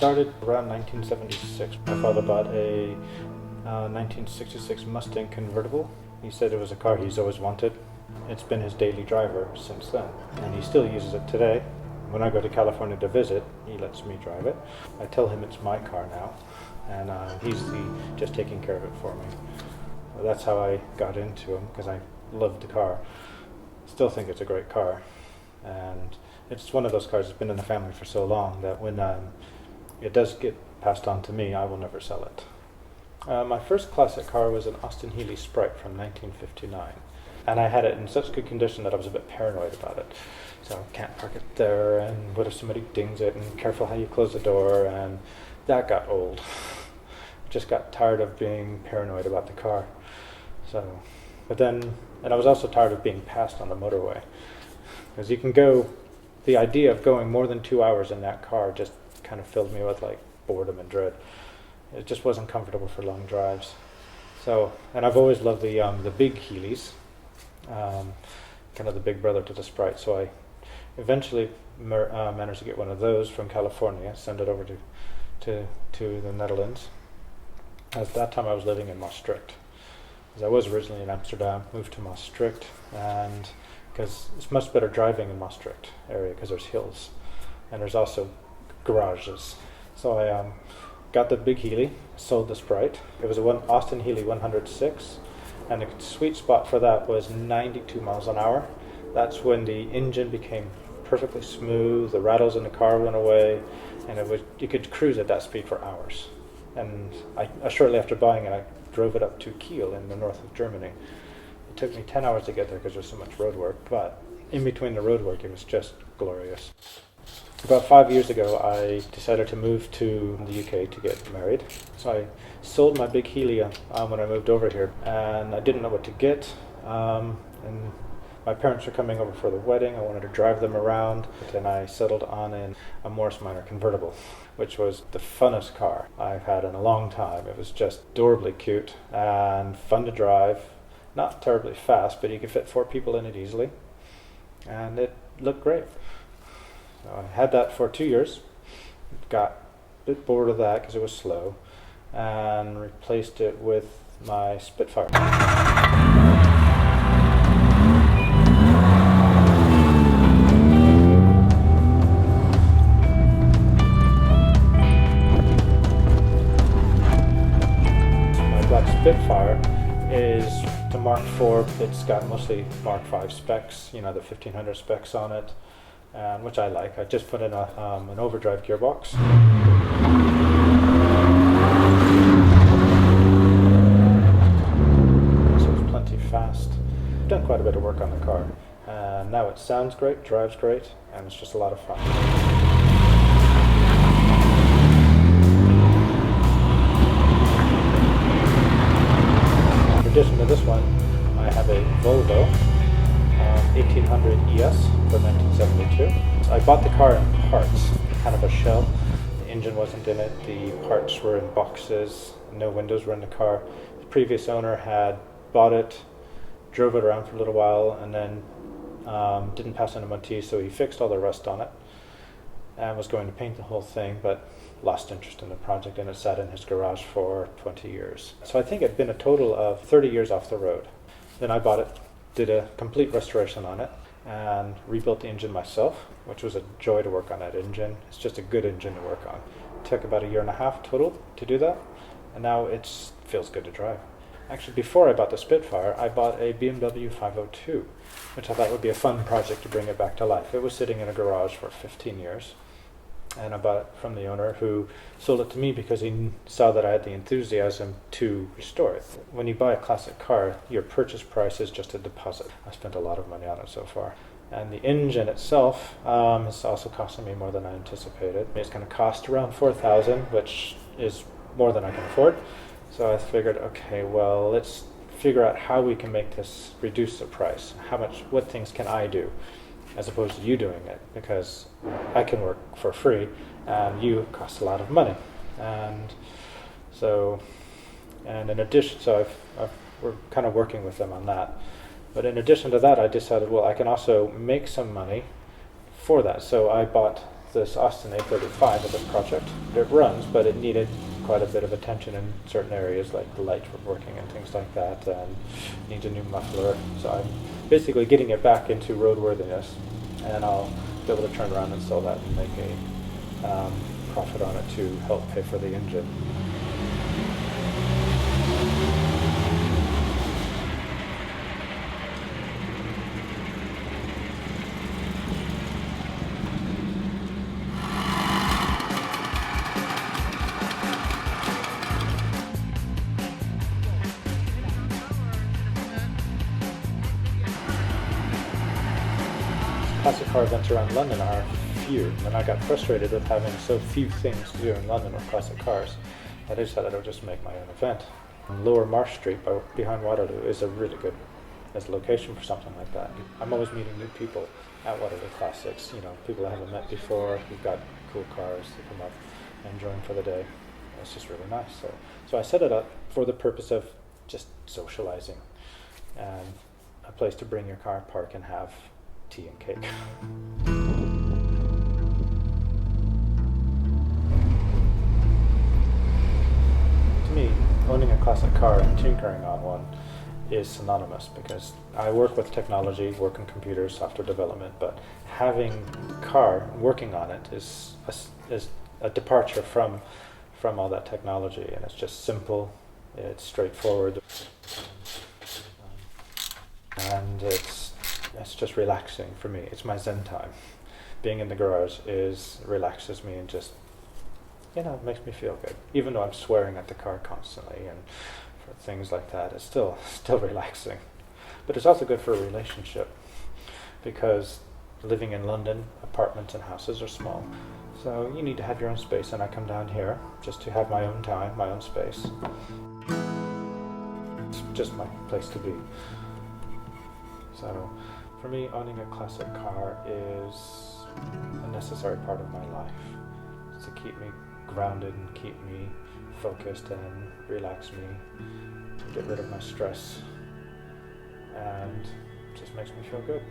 started around 1976. My father bought a 1966 Mustang convertible. He said it was a car he's always wanted. It's been his daily driver since then, and he still uses it today. When I go to California to visit, he lets me drive it. I tell him it's my car now, and he's just taking care of it for me. That's how I got into him, because I loved the car. Still think it's a great car, and it's one of those cars that's been in the family for so long that when it does get passed on to me, I will never sell it. My first classic car was an Austin Healey Sprite from 1959. And I had it in such good condition that I was a bit paranoid about it. So can't park it there, and what if somebody dings it, and careful how you close the door, and that got old. Just got tired of being paranoid about the car. So, and I was also tired of being passed on the motorway. Because you can go, the idea of going more than 2 hours in that car just kind of filled me with like boredom and dread. It just wasn't comfortable for long drives. So, and I've always loved the big Healeys. Kind of the big brother to the Sprite. So I eventually managed to get one of those from California, send it over to the Netherlands. At that time I was living in Maastricht. Because I was originally in Amsterdam, moved to Maastricht, and because it's much better driving in Maastricht area because there's hills and there's also garages. So I got the big Healey, sold the Sprite. It was a Austin Healey 106. And the sweet spot for that was 92 miles an hour. That's when the engine became perfectly smooth, the rattles in the car went away, and you could cruise at that speed for hours. And shortly after buying it, I drove it up to Kiel in the north of Germany. It took me 10 hours to get there because there's so much road work, but in between the road work, it was just glorious. About 5 years ago, I decided to move to the UK to get married. So I sold my big Healey when I moved over here, and I didn't know what to get. And my parents were coming over for the wedding. I wanted to drive them around, and I settled on a Morris Minor convertible, which was the funnest car I've had in a long time. It was just adorably cute and fun to drive. Not terribly fast, but you could fit 4 people in it easily, and it looked great. So I had that for 2 years, got a bit bored of that because it was slow, and replaced it with my Spitfire. My black Spitfire is the Mark IV. It's got mostly Mark V specs, the 1500 specs on it. Which I like. I just put in an overdrive gearbox. So it's plenty fast. I've done quite a bit of work on the car. And now it sounds great, drives great, and it's just a lot of fun. In addition to this one, I have a Volvo 1800 ES from 1972. I bought the car in parts, kind of a shell. The engine wasn't in it, the parts were in boxes, no windows were in the car. The previous owner had bought it, drove it around for a little while, and then didn't pass an MOT, so he fixed all the rust on it and was going to paint the whole thing, but lost interest in the project, and it sat in his garage for 20 years. So I think it'd been a total of 30 years off the road. Then I bought it, did a complete restoration on it, and rebuilt the engine myself, which was a joy to work on that engine. It's just a good engine to work on. It took about 1.5 years total to do that, and now it feels good to drive. Actually, before I bought the Spitfire, I bought a BMW 502, which I thought would be a fun project to bring it back to life. It was sitting in a garage for 15 years, and I bought it from the owner, who sold it to me because he saw that I had the enthusiasm to restore it. When you buy a classic car, your purchase price is just a deposit. I spent a lot of money on it so far. And the engine itself is also costing me more than I anticipated. It's going to cost around $4,000, which is more than I can afford. So I figured, okay, well, let's figure out how we can make this reduce the price. What things can I do, as opposed to you doing it, because I can work for free and you cost a lot of money. And in addition, we're kind of working with them on that. But in addition to that, I decided, well, I can also make some money for that. So I bought this Austin A35 as a project. It runs, but it needed quite a bit of attention in certain areas, like the lights were working and things like that, and needs a new muffler. So I'm basically getting it back into roadworthiness, and I'll be able to turn around and sell that and make a profit on it to help pay for the engine. Classic car events around London are few, and I got frustrated with having so few things to do in London with classic cars that I decided I would just make my own event. Lower Marsh Street behind Waterloo is a really good as a location for something like that. I'm always meeting new people at Waterloo Classics, people I haven't met before who've got cool cars that come up and join for the day. It's just really nice. So I set it up for the purpose of just socializing and a place to bring your car, park, and have tea and cake. To me, owning a classic car and tinkering on one is synonymous because I work with technology, work on computers, software development, but having a car, working on it is a departure from all that technology, and it's just simple, it's straightforward, and it's just relaxing for me. It's my zen time. Being in the garage relaxes me and just, it makes me feel good. Even though I'm swearing at the car constantly and for things like that, it's still relaxing. But it's also good for a relationship because living in London, apartments and houses are small. So you need to have your own space, and I come down here just to have my own time, my own space. It's just my place to be. So for me, owning a classic car is a necessary part of my life. It's to keep me grounded and keep me focused and relax me, and get rid of my stress, and just makes me feel good.